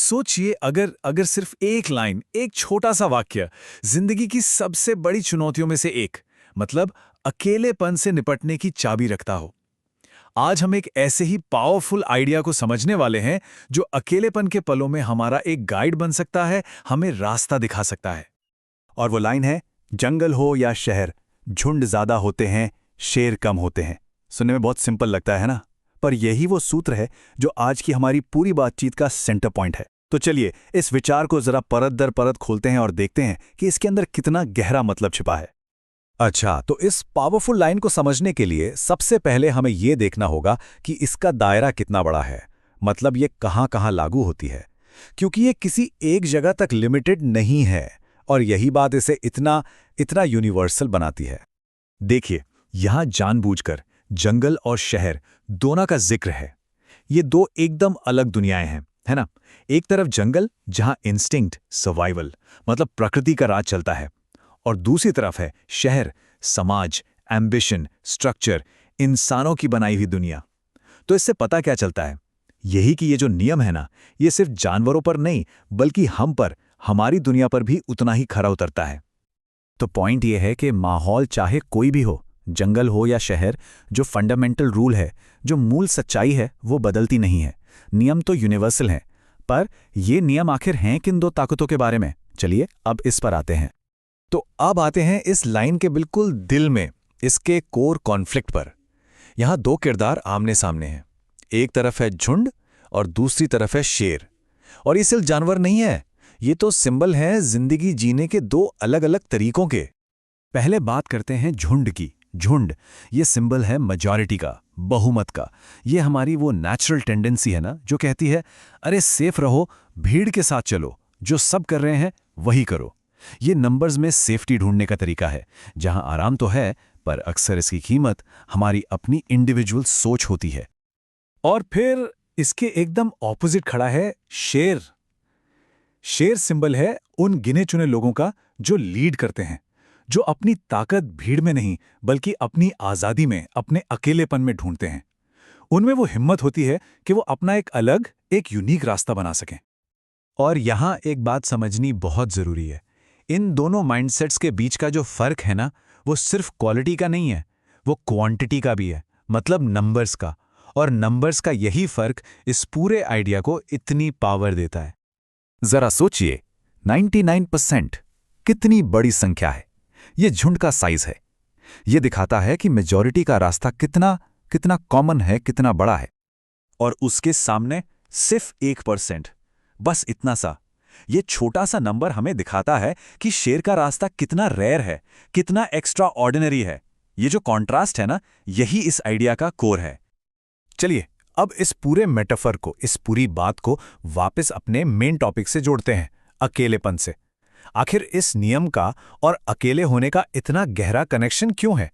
सोचिए, अगर अगर सिर्फ एक लाइन, एक छोटा सा वाक्य जिंदगी की सबसे बड़ी चुनौतियों में से एक, मतलब अकेलेपन से निपटने की चाबी रखता हो। आज हम एक ऐसे ही पावरफुल आइडिया को समझने वाले हैं जो अकेलेपन के पलों में हमारा एक गाइड बन सकता है, हमें रास्ता दिखा सकता है। और वो लाइन है, जंगल हो या शहर, झुंड ज्यादा होते हैं, शेर कम होते हैं। सुनने में बहुत सिंपल लगता है ना, पर यही वो सूत्र है जो आज की हमारी पूरी बातचीत का सेंटर पॉइंट है। तो चलिए इस विचार को जरा परत दर परत खोलते हैं और देखते हैं कि इसके अंदर कितना गहरा मतलब छिपा है। अच्छा, तो इस पावरफुल लाइन को समझने के लिए सबसे पहले हमें यह देखना होगा कि इसका दायरा कितना बड़ा है, मतलब ये कहां कहां लागू होती है, क्योंकि ये किसी एक जगह तक लिमिटेड नहीं है और यही बात इसे इतना इतना यूनिवर्सल बनाती है। देखिए, यहां जानबूझकर जंगल और शहर दोनों का जिक्र है। ये दो एकदम अलग दुनियाएं हैं, है ना। एक तरफ जंगल जहां इंस्टिंक्ट, सर्वाइवल, मतलब प्रकृति का राज चलता है, और दूसरी तरफ है शहर, समाज, एम्बिशन, स्ट्रक्चर, इंसानों की बनाई हुई दुनिया। तो इससे पता क्या चलता है? यही कि ये जो नियम है ना, ये सिर्फ जानवरों पर नहीं बल्कि हम पर, हमारी दुनिया पर भी उतना ही खरा उतरता है। तो पॉइंट ये है कि माहौल चाहे कोई भी हो, जंगल हो या शहर, जो फंडामेंटल रूल है, जो मूल सच्चाई है, वो बदलती नहीं है। नियम तो यूनिवर्सल हैं, पर ये नियम आखिर हैं किन दो ताकतों के बारे में? चलिए अब इस पर आते हैं। तो अब आते हैं इस लाइन के बिल्कुल दिल में, इसके कोर कॉन्फ्लिक्ट पर। यहां दो किरदार आमने सामने हैं। एक तरफ है झुंड और दूसरी तरफ है शेर। और ये सिर्फ जानवर नहीं है, ये तो सिंबल है जिंदगी जीने के दो अलग अलग तरीकों के। पहले बात करते हैं झुंड की। झुंड ये सिंबल है मेजॉरिटी का, बहुमत का। ये हमारी वो नेचुरल टेंडेंसी है ना, जो कहती है अरे सेफ रहो, भीड़ के साथ चलो, जो सब कर रहे हैं वही करो। ये नंबर्स में सेफ्टी ढूंढने का तरीका है, जहां आराम तो है पर अक्सर इसकी कीमत हमारी अपनी इंडिविजुअल सोच होती है। और फिर इसके एकदम ऑपोजिट खड़ा है शेर। शेर सिंबल है उन गिने चुने लोगों का जो लीड करते हैं, जो अपनी ताकत भीड़ में नहीं बल्कि अपनी आजादी में, अपने अकेलेपन में ढूंढते हैं। उनमें वो हिम्मत होती है कि वो अपना एक अलग, एक यूनिक रास्ता बना सकें। और यहां एक बात समझनी बहुत जरूरी है। इन दोनों माइंडसेट्स के बीच का जो फर्क है ना, वो सिर्फ क्वालिटी का नहीं है, वो क्वांटिटी का भी है, मतलब नंबर्स का। और नंबर्स का यही फर्क इस पूरे आइडिया को इतनी पावर देता है। जरा सोचिए, 99% कितनी बड़ी संख्या है। ये झुंड का साइज है। ये दिखाता है कि मेजॉरिटी का रास्ता कितना कितना कॉमन है, कितना बड़ा है। और उसके सामने सिर्फ 1%, बस इतना सा। ये छोटा सा नंबर हमें दिखाता है कि शेर का रास्ता कितना रेयर है, कितना एक्स्ट्रा ऑर्डिनरी है। ये जो कॉन्ट्रास्ट है ना, यही इस आइडिया का कोर है। चलिए अब इस पूरे मेटाफर को, इस पूरी बात को वापस अपने मेन टॉपिक से जोड़ते हैं, अकेलेपन से। आखिर इस नियम का और अकेले होने का इतना गहरा कनेक्शन क्यों है?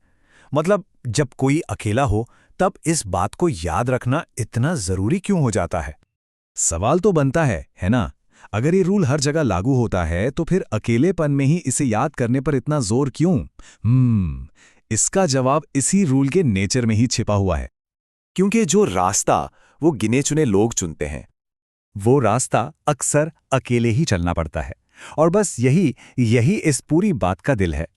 मतलब जब कोई अकेला हो तब इस बात को याद रखना इतना जरूरी क्यों हो जाता है? सवाल तो बनता है ना? अगर ये रूल हर जगह लागू होता है तो फिर अकेलेपन में ही इसे याद करने पर इतना जोर क्यों? इसका जवाब इसी रूल के नेचर में ही छिपा हुआ है। क्योंकि जो रास्ता वो गिने चुने लोग चुनते हैं, वो रास्ता अक्सर अकेले ही चलना पड़ता है। और बस यही इस पूरी बात का दिल है।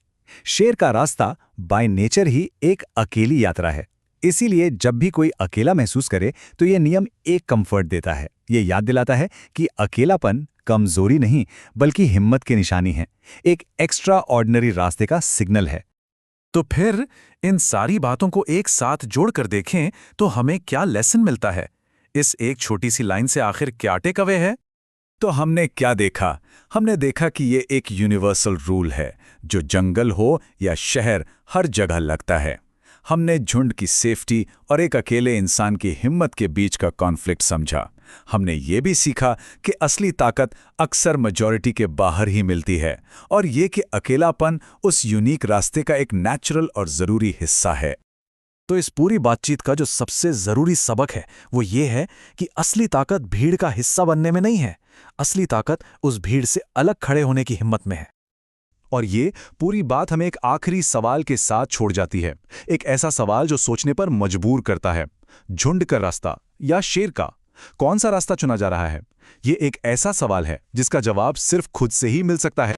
शेर का रास्ता बाय नेचर ही एक अकेली यात्रा है। इसीलिए जब भी कोई अकेला महसूस करे तो ये नियम एक कंफर्ट देता है। ये याद दिलाता है कि अकेलापन कमजोरी नहीं बल्कि हिम्मत की निशानी है, एक एक्स्ट्रा ऑर्डिनरी रास्ते का सिग्नल है। तो फिर इन सारी बातों को एक साथ जोड़कर देखें तो हमें क्या लेसन मिलता है? इस एक छोटी सी लाइन से आखिर क्या टेक अवे है? तो हमने क्या देखा? हमने देखा कि ये एक यूनिवर्सल रूल है जो जंगल हो या शहर हर जगह लगता है। हमने झुंड की सेफ्टी और एक अकेले इंसान की हिम्मत के बीच का कॉन्फ्लिक्ट समझा। हमने ये भी सीखा कि असली ताकत अक्सर मेजॉरिटी के बाहर ही मिलती है, और ये कि अकेलापन उस यूनिक रास्ते का एक नेचुरल और ज़रूरी हिस्सा है। तो इस पूरी बातचीत का जो सबसे ज़रूरी सबक है वो ये है कि असली ताकत भीड़ का हिस्सा बनने में नहीं है, असली ताकत उस भीड़ से अलग खड़े होने की हिम्मत में है। और ये पूरी बात हमें एक आखिरी सवाल के साथ छोड़ जाती है, एक ऐसा सवाल जो सोचने पर मजबूर करता है। झुंड का रास्ता या शेर का? कौन सा रास्ता चुना जा रहा है? ये एक ऐसा सवाल है जिसका जवाब सिर्फ खुद से ही मिल सकता है।